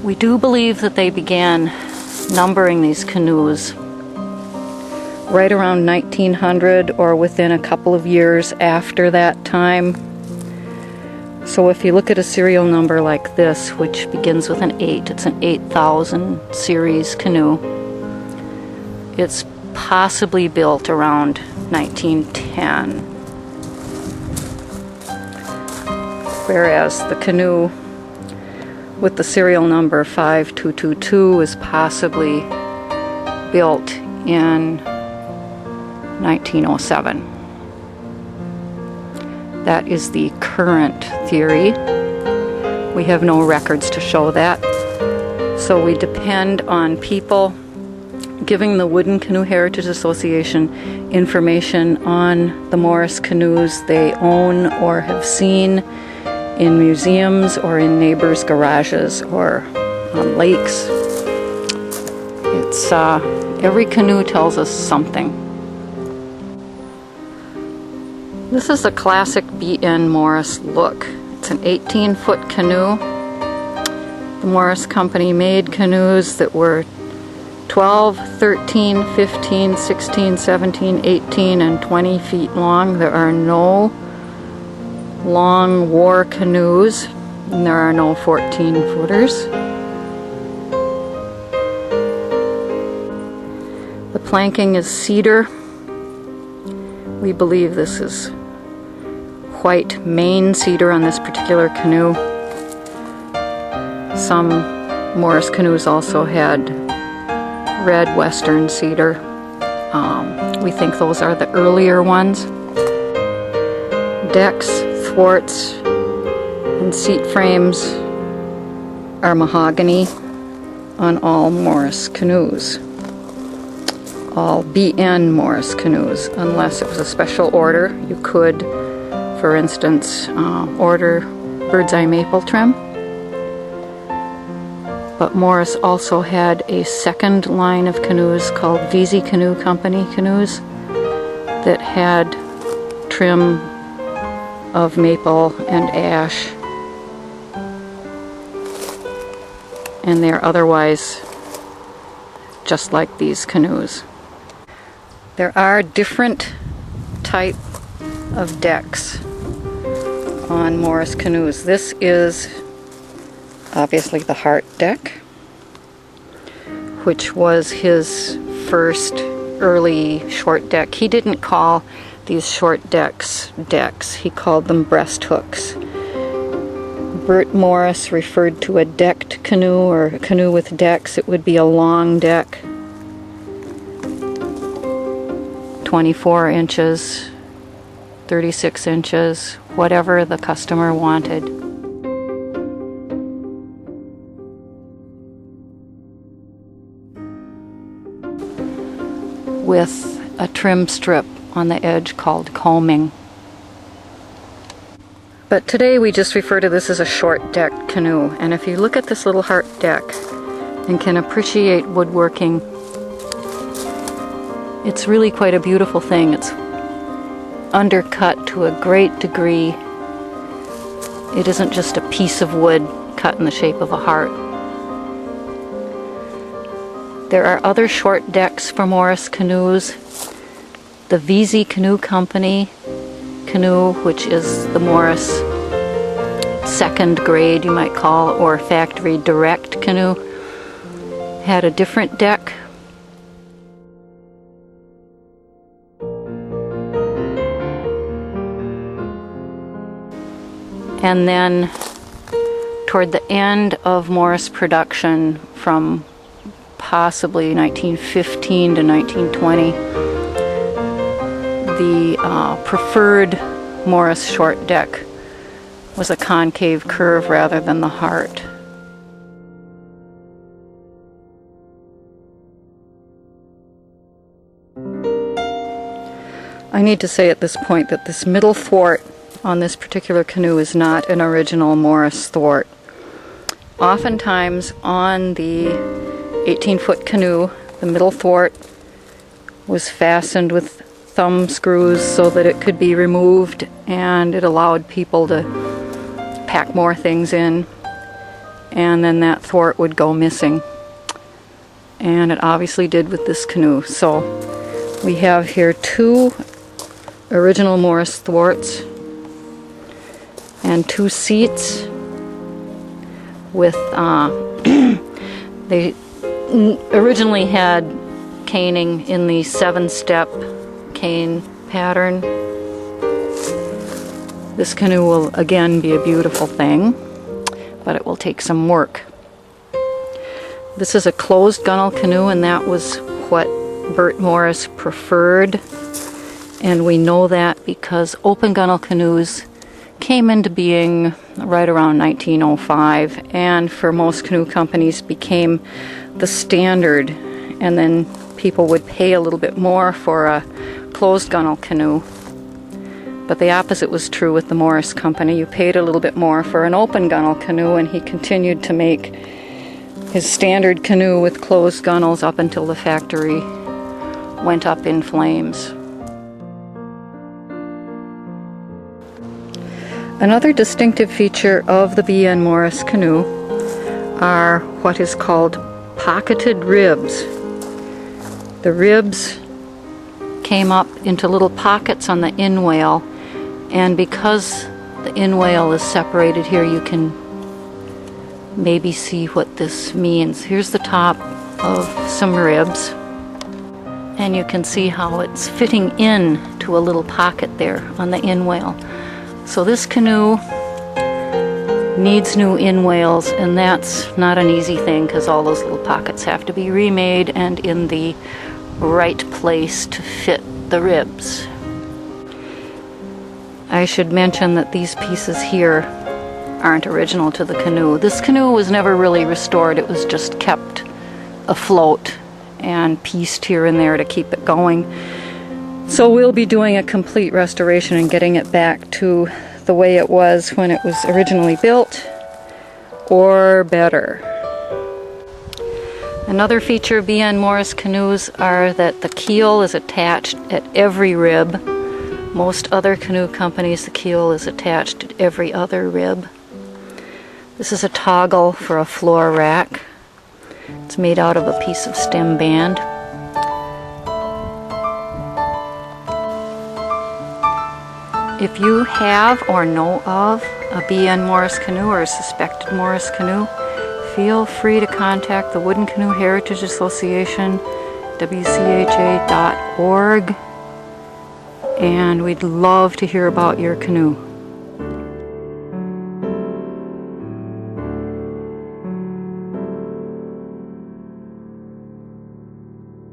We do believe that they began numbering these canoes right around 1900 or within a couple of years after that time. So if you look at a serial number like this, which begins with an 8, it's an 8000 series canoe. It's possibly built around 1910. Whereas the canoe with the serial number 5222 is possibly built in 1907. That is the current theory. We have no records to show that. So we depend on people giving the Wooden Canoe Heritage Association information on the Morris canoes they own or have seen in museums or in neighbors' garages or on lakes. It's every canoe tells us something. This is a classic B.N. Morris look. It's an 18-foot canoe. The Morris Company made canoes that were 12, 13, 15, 16, 17, 18, and 20 feet long. There are no long war canoes, and there are no 14-footers. The planking is cedar. We believe this is white Maine cedar on this particular canoe. Some Morris canoes also had red western cedar. We think those are the earlier ones. Decks, thwarts, and seat frames are mahogany on all Morris canoes. All B.N. Morris canoes, unless it was a special order. You could, for instance, order bird's eye maple trim. But Morris also had a second line of canoes called VZ Canoe Company canoes that had trim of maple and ash, and they're otherwise just like these canoes. There are different type of decks on Morris canoes. This is obviously the Hart deck, which was his first early short deck. He didn't call these short decks decks, he called them breast hooks. Bert Morris referred to a decked canoe or a canoe with decks. It would be a long deck, 24 inches, 36 inches, whatever the customer wanted. With a trim strip on the edge called combing. But today we just refer to this as a short deck canoe, and if you look at this little Hart deck and can appreciate woodworking, it's really quite a beautiful thing. It's undercut to a great degree. It isn't just a piece of wood cut in the shape of a heart. There are other short decks for Morris canoes. The VZ Canoe Company canoe, which is the Morris second grade, you might call, or factory direct canoe, had a different deck. And then toward the end of Morris production, from possibly 1915 to 1920, the preferred Morris short deck was a concave curve rather than the Hart. I need to say at this point that this middle thwart on this particular canoe is not an original Morris thwart. Oftentimes on the 18-foot canoe, the middle thwart was fastened with thumb screws so that it could be removed, and it allowed people to pack more things in. and then that thwart would go missing. And it obviously did with this canoe. So we have here 2 original Morris thwarts and 2 seats with they originally had caning in the 7-step cane pattern. This canoe will again be a beautiful thing, but it will take some work. This is a closed gunnel canoe, and that was what Bert Morris preferred, and we know that because open gunnel canoes came into being right around 1905, and for most canoe companies became the standard, and then people would pay a little bit more for a closed gunnel canoe. But the opposite was true with the Morris Company. You paid a little bit more for an open gunnel canoe, and he continued to make his standard canoe with closed gunnels up until the factory went up in flames. Another distinctive feature of the B.N. Morris canoe are what is called pocketed ribs. The ribs came up into little pockets on the inwale, and because the inwale is separated here, you can maybe see what this means. Here's the top of some ribs, and you can see how it's fitting in to a little pocket there on the inwale. So this canoe needs new inwales, and that's not an easy thing because all those little pockets have to be remade and in the right place to fit the ribs. I should mention that these pieces here aren't original to the canoe. This canoe was never really restored. It was just kept afloat and pieced here and there to keep it going. So we'll be doing a complete restoration and getting it back to the way it was when it was originally built, or better. Another feature of B.N. Morris canoes are that the keel is attached at every rib. Most other canoe companies, the keel is attached at every other rib. This is a toggle for a floor rack. It's made out of a piece of stem band. If you have or know of a B.N. Morris canoe or a suspected Morris canoe, feel free to contact the Wooden Canoe Heritage Association, wcha.org, and we'd love to hear about your canoe.